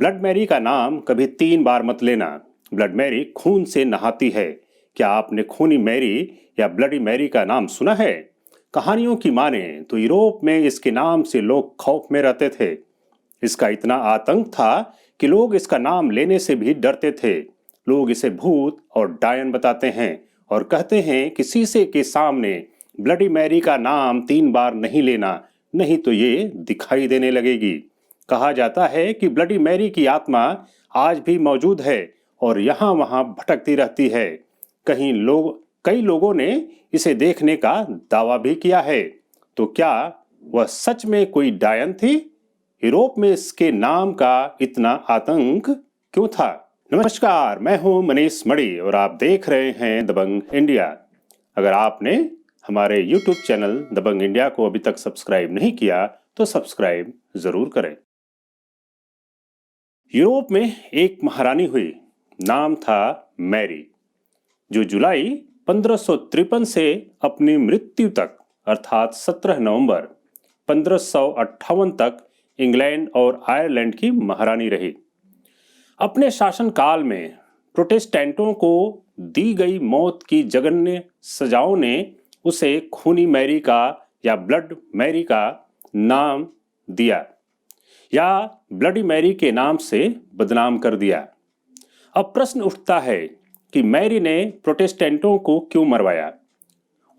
Blood Mary का नाम कभी 3 बार मत लेना। ब्लड मैरी खून से नहाती है। क्या आपने खूनी मैरी या ब्लडी मैरी का नाम सुना है? कहानियों की माने तो यूरोप में इसके नाम से लोग खौफ में रहते थे। इसका इतना आतंक था कि लोग इसका नाम लेने से भी डरते थे। लोग इसे भूत और डायन बताते हैं और कहते हैं कि शीशे के सामने ब्लडी मैरी का नाम 3 बार नहीं लेना, नहीं तो ये दिखाई देने लगेगी। कहा जाता है कि ब्लडी मैरी की आत्मा आज भी मौजूद है और यहाँ वहाँ भटकती रहती है। कई लोगों ने इसे देखने का दावा भी किया है। तो क्या वह सच में कोई डायन थी? यूरोप में इसके नाम का इतना आतंक क्यों था? नमस्कार, मैं हूं मनीष मणि और आप देख रहे हैं दबंग इंडिया। अगर आपने हमारे YouTube चैनल दबंग इंडिया को अभी तक सब्सक्राइब नहीं किया तो सब्सक्राइब जरूर करें। यूरोप में एक महारानी हुई, नाम था मैरी, जो जुलाई 1553 से अपनी मृत्यु तक अर्थात 17 नवंबर 1558 तक इंग्लैंड और आयरलैंड की महारानी रही। अपने शासनकाल में प्रोटेस्टेंटों को दी गई मौत की जघन्य सजाओं ने उसे खूनी मैरी का या ब्लड मैरी का नाम दिया या ब्लडी मैरी के नाम से बदनाम कर दिया। अब प्रश्न उठता है कि मैरी ने प्रोटेस्टेंटों को क्यों मरवाया?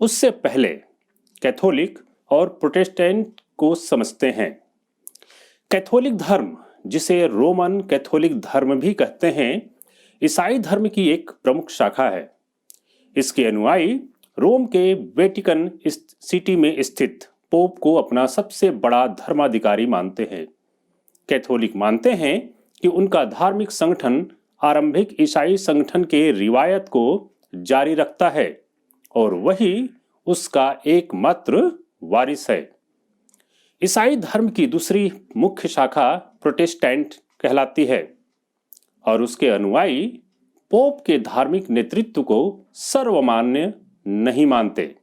उससे पहले कैथोलिक और प्रोटेस्टेंट को समझते हैं। कैथोलिक धर्म, जिसे रोमन कैथोलिक धर्म भी कहते हैं, ईसाई धर्म की एक प्रमुख शाखा है। इसके अनुयायी रोम के वेटिकन सिटी में स्थित पोप को अपना सबसे बड़ा धर्माधिकारी मानते हैं। कैथोलिक मानते हैं कि उनका धार्मिक संगठन आरंभिक ईसाई संगठन के रिवायत को जारी रखता है और वही उसका एकमात्र वारिस है। ईसाई धर्म की दूसरी मुख्य शाखा प्रोटेस्टेंट कहलाती है और उसके अनुयायी पोप के धार्मिक नेतृत्व को सर्वमान्य नहीं मानते।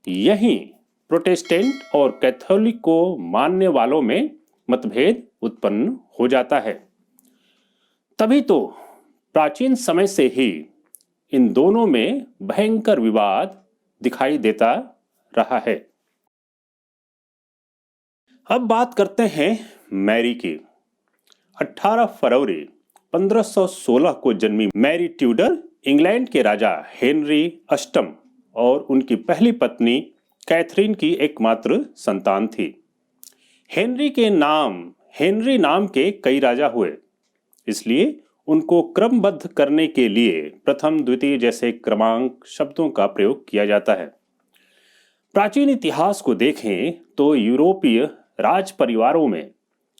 यही प्रोटेस्टेंट और कैथोलिक को मानने वालों में मतभेद उत्पन्न हो जाता है। तभी तो प्राचीन समय से ही इन दोनों में भयंकर विवाद दिखाई देता रहा है। अब बात करते हैं मैरी की। 18 फरवरी 1516 को जन्मी मैरी ट्यूडर इंग्लैंड के राजा हेनरी अष्टम और उनकी पहली पत्नी कैथरीन की एकमात्र संतान थी। हेनरी नाम के कई राजा हुए, इसलिए उनको क्रमबद्ध करने के लिए प्रथम द्वितीय जैसे क्रमांक शब्दों का प्रयोग किया जाता है। प्राचीन इतिहास को देखें तो यूरोपीय राज परिवारों में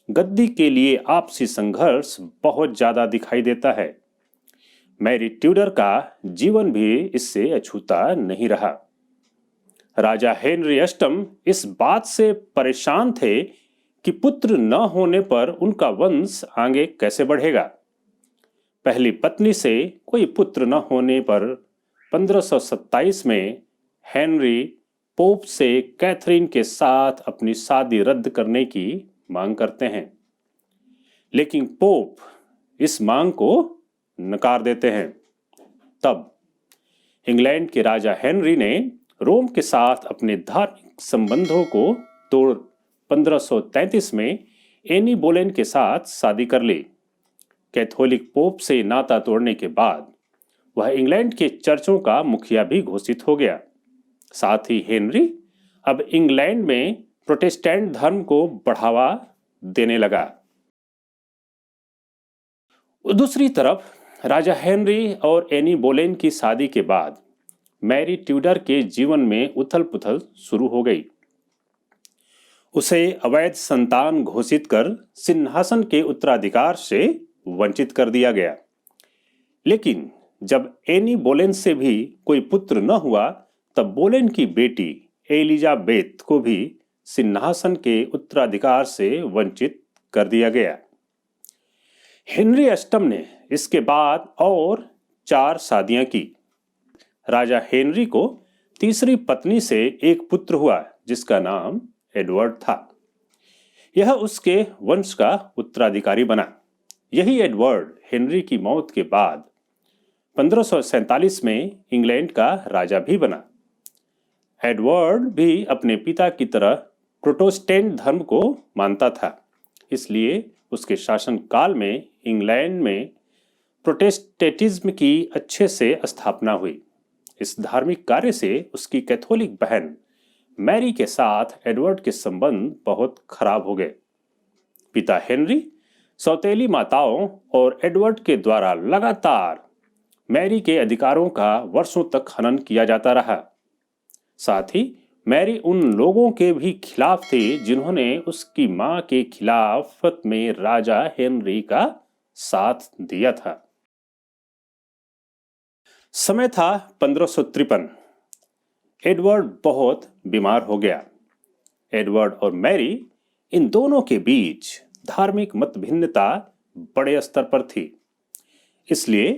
गद्दी के लिए आपसी संघर्ष बहुत ज्यादा दिखाई देता है। मैरी ट्यूडर का जीवन भी इससे अछूता नहीं रहा। राजा हेनरी अष्टम इस बात से परेशान थे कि पुत्र न होने पर उनका वंश आगे कैसे बढ़ेगा। पहली पत्नी से कोई पुत्र न होने पर 1527 में हेनरी पोप से कैथरीन के साथ अपनी शादी रद्द करने की मांग करते हैं, लेकिन पोप इस मांग को नकार देते हैं। तब इंग्लैंड के राजा हेनरी ने रोम के साथ अपने धार्मिक संबंधों को तोड़ 1533 में एनी बोलेन के साथ शादी कर ली। कैथोलिक पोप से नाता तोड़ने के बाद वह इंग्लैंड के चर्चों का मुखिया भी घोषित हो गया। साथ ही हेनरी अब इंग्लैंड में प्रोटेस्टेंट धर्म को बढ़ावा देने लगा। दूसरी तरफ राजा हेनरी और एनी बोलेन की शादी के बाद मैरी ट्यूडर के जीवन में उथल पुथल शुरू हो गई। उसे अवैध संतान घोषित कर सिंहासन के उत्तराधिकार से वंचित कर दिया गया। लेकिन जब एनी बोलेन से भी कोई पुत्र न हुआ, तब बोलेन की बेटी एलिजाबेथ को भी सिंहासन के उत्तराधिकार से वंचित कर दिया गया। हेनरी अष्टम ने इसके बाद और 4 शादियां की। राजा हेनरी को तीसरी पत्नी से एक पुत्र हुआ जिसका नाम एडवर्ड था। यह उसके वंश का उत्तराधिकारी बना। यही एडवर्ड हेनरी की मौत के बाद 1547 में इंग्लैंड का राजा भी बना। एडवर्ड भी अपने पिता की तरह प्रोटेस्टेंट धर्म को मानता था, इसलिए उसके शासनकाल में इंग्लैंड में प्रोटेस्टेंटिज्म की अच्छे से स्थापना हुई। इस धार्मिक कार्य से उसकी कैथोलिक बहन मैरी के साथ एडवर्ड के संबंध बहुत खराब हो गए। पिता हेनरी, सौतेली माताओं और एडवर्ड के द्वारा लगातार मैरी के अधिकारों का वर्षों तक हनन किया जाता रहा। साथ ही मैरी उन लोगों के भी खिलाफ थी जिन्होंने उसकी मां के खिलाफत में राजा हेनरी का साथ दिया था। समय था 1553। एडवर्ड बहुत बीमार हो गया। एडवर्ड और मैरी, इन दोनों के बीच धार्मिक मतभिन्नता बड़े स्तर पर थी। इसलिए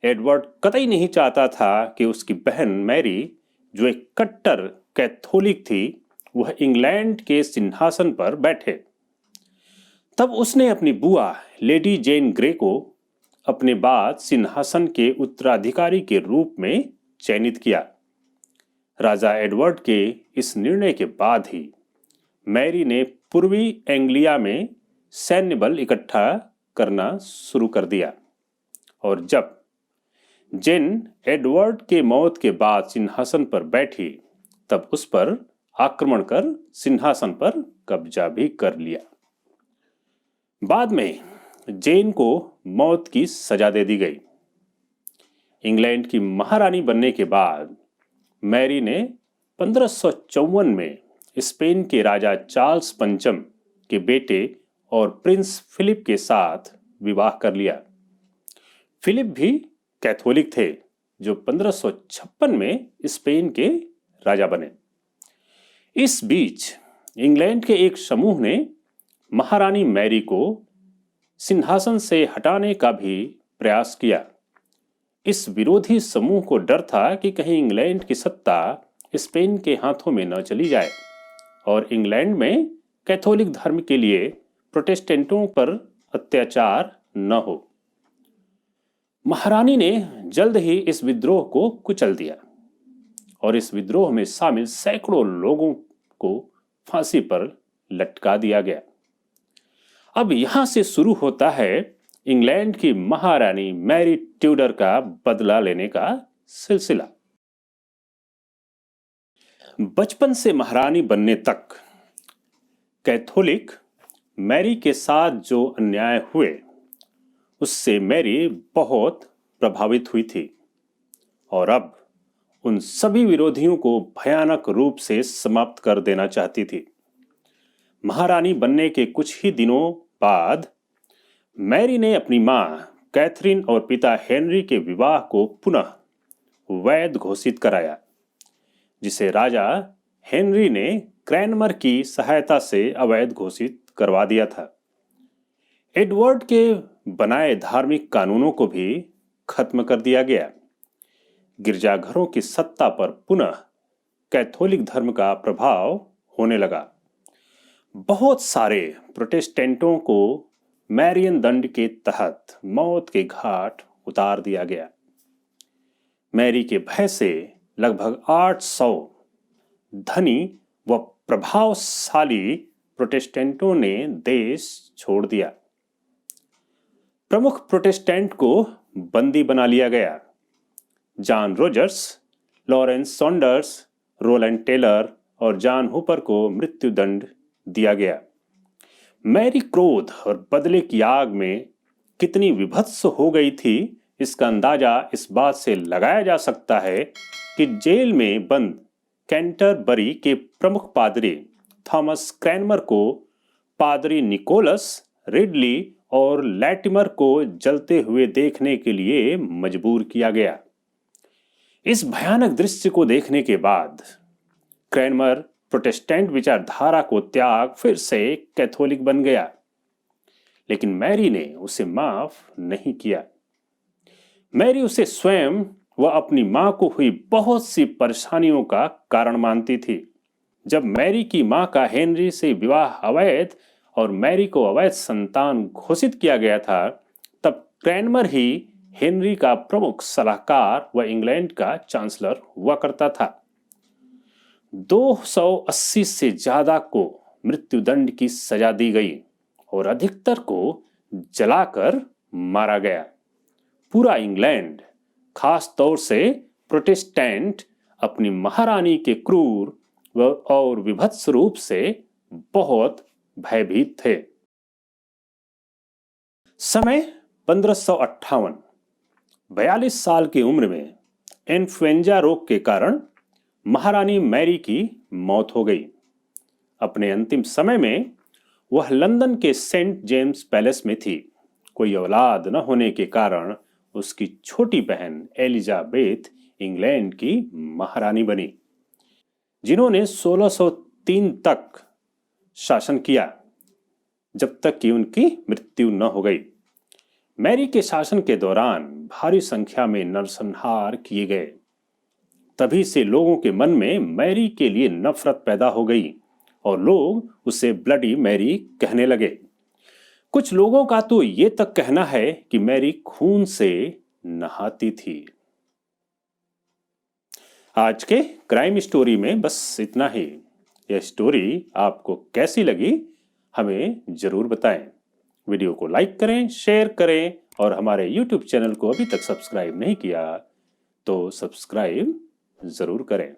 एडवर्ड कतई नहीं चाहता था कि उसकी बहन मैरी, जो एक कट्टर कैथोलिक थी, वह इंग्लैंड के सिंहासन पर बैठे। तब उसने अपनी बुआ लेडी जेन ग्रे को अपने बाद सिंहासन के उत्तराधिकारी के रूप में चयनित किया। राजा एडवर्ड के इस निर्णय के बाद ही मैरी ने पूर्वी एंग्लिया में सैन्य बल इकट्ठा करना शुरू कर दिया और जब जेन एडवर्ड के मौत के बाद सिंहासन पर बैठी, तब उस पर आक्रमण कर सिंहासन पर कब्जा भी कर लिया। बाद में जेन को मौत की सजा दे दी गई। इंग्लैंड की महारानी बनने के बाद मैरी ने 1554 में स्पेन के राजा चार्ल्स पंचम के बेटे और प्रिंस फिलिप के साथ विवाह कर लिया। फिलिप भी कैथोलिक थे, जो 1556 में स्पेन के राजा बने। इस बीच इंग्लैंड के एक समूह ने महारानी मैरी को सिंहासन से हटाने का भी प्रयास किया। इस विरोधी समूह को डर था कि कहीं इंग्लैंड की सत्ता स्पेन के हाथों में न चली जाए और इंग्लैंड में कैथोलिक धर्म के लिए प्रोटेस्टेंटों पर अत्याचार न हो। महारानी ने जल्द ही इस विद्रोह को कुचल दिया और इस विद्रोह में शामिल सैकड़ों लोगों को फांसी पर लटका दिया गया। अब यहां से शुरू होता है इंग्लैंड की महारानी मैरी ट्यूडर का बदला लेने का सिलसिला। बचपन से महारानी बनने तक कैथोलिक मैरी के साथ जो अन्याय हुए, उससे मैरी बहुत प्रभावित हुई थी और अब उन सभी विरोधियों को भयानक रूप से समाप्त कर देना चाहती थी। महारानी बनने के कुछ ही दिनों बाद मैरी ने अपनी मां कैथरीन और पिता हेनरी के विवाह को पुनः वैध घोषित कराया, जिसे राजा हेनरी ने क्रैनमर की सहायता से अवैध घोषित करवा दिया था। एडवर्ड के बनाए धार्मिक कानूनों को भी खत्म कर दिया गया। गिरजाघरों की सत्ता पर पुनः कैथोलिक धर्म का प्रभाव होने लगा। बहुत सारे प्रोटेस्टेंटों को मैरियन दंड के तहत मौत के घाट उतार दिया गया। मैरी के भय से लगभग 800 धनी व प्रभावशाली प्रोटेस्टेंटों ने देश छोड़ दिया। प्रमुख प्रोटेस्टेंट को बंदी बना लिया गया। John Rogers, Lawrence Saunders, Roland Taylor और जॉन हुपर को मृत्युदंड दिया गया। मैरी क्रोध और बदले की आग में कितनी विभत्स हो गई थी, इसका अंदाजा इस बात से लगाया जा सकता है कि जेल में बंद कैंटरबरी के प्रमुख पादरी थॉमस क्रैनमर को पादरी निकोलस रिडली और लैटिमर को जलते हुए देखने के लिए मजबूर किया गया। इस भयानक दृश्य को देखने के बाद क्रैनमर प्रोटेस्टेंट विचारधारा को त्याग फिर से कैथोलिक बन गया, लेकिन मैरी ने उसे माफ नहीं किया। मैरी उसे स्वयं व अपनी मां को हुई बहुत सी परेशानियों का कारण मानती थी। जब मैरी की मां का हेनरी से विवाह अवैध और मैरी को अवैध संतान घोषित किया गया था, क्रैनमर ही हेनरी का प्रमुख सलाहकार व इंग्लैंड का चांसलर हुआ करता था। 280 से ज्यादा को मृत्युदंड की सजा दी गई और अधिकतर को जलाकर मारा गया। पूरा इंग्लैंड, खास तौर से प्रोटेस्टेंट, अपनी महारानी के क्रूर और विभत्स रूप से बहुत भयभीत थे। समय 1558। 42 साल की उम्र में इन्फ्लुएंजा रोग के कारण महारानी मैरी की मौत हो गई। अपने अंतिम समय में वह लंदन के सेंट जेम्स पैलेस में थी। कोई औलाद न होने के कारण उसकी छोटी बहन एलिजाबेथ इंग्लैंड की महारानी बनी, जिन्होंने 1603 तक शासन किया, जब तक कि उनकी मृत्यु न हो गई। मैरी के शासन के दौरान भारी संख्या में नरसंहार किए गए। तभी से लोगों के मन में मैरी के लिए नफरत पैदा हो गई और लोग उसे ब्लडी मैरी कहने लगे। कुछ लोगों का तो ये तक कहना है कि मैरी खून से नहाती थी। आज के क्राइम स्टोरी में बस इतना ही। यह स्टोरी आपको कैसी लगी हमें जरूर बताएं। वीडियो को लाइक करें, शेयर करें और हमारे YouTube चैनल को अभी तक सब्सक्राइब नहीं किया तो सब्सक्राइब जरूर करें।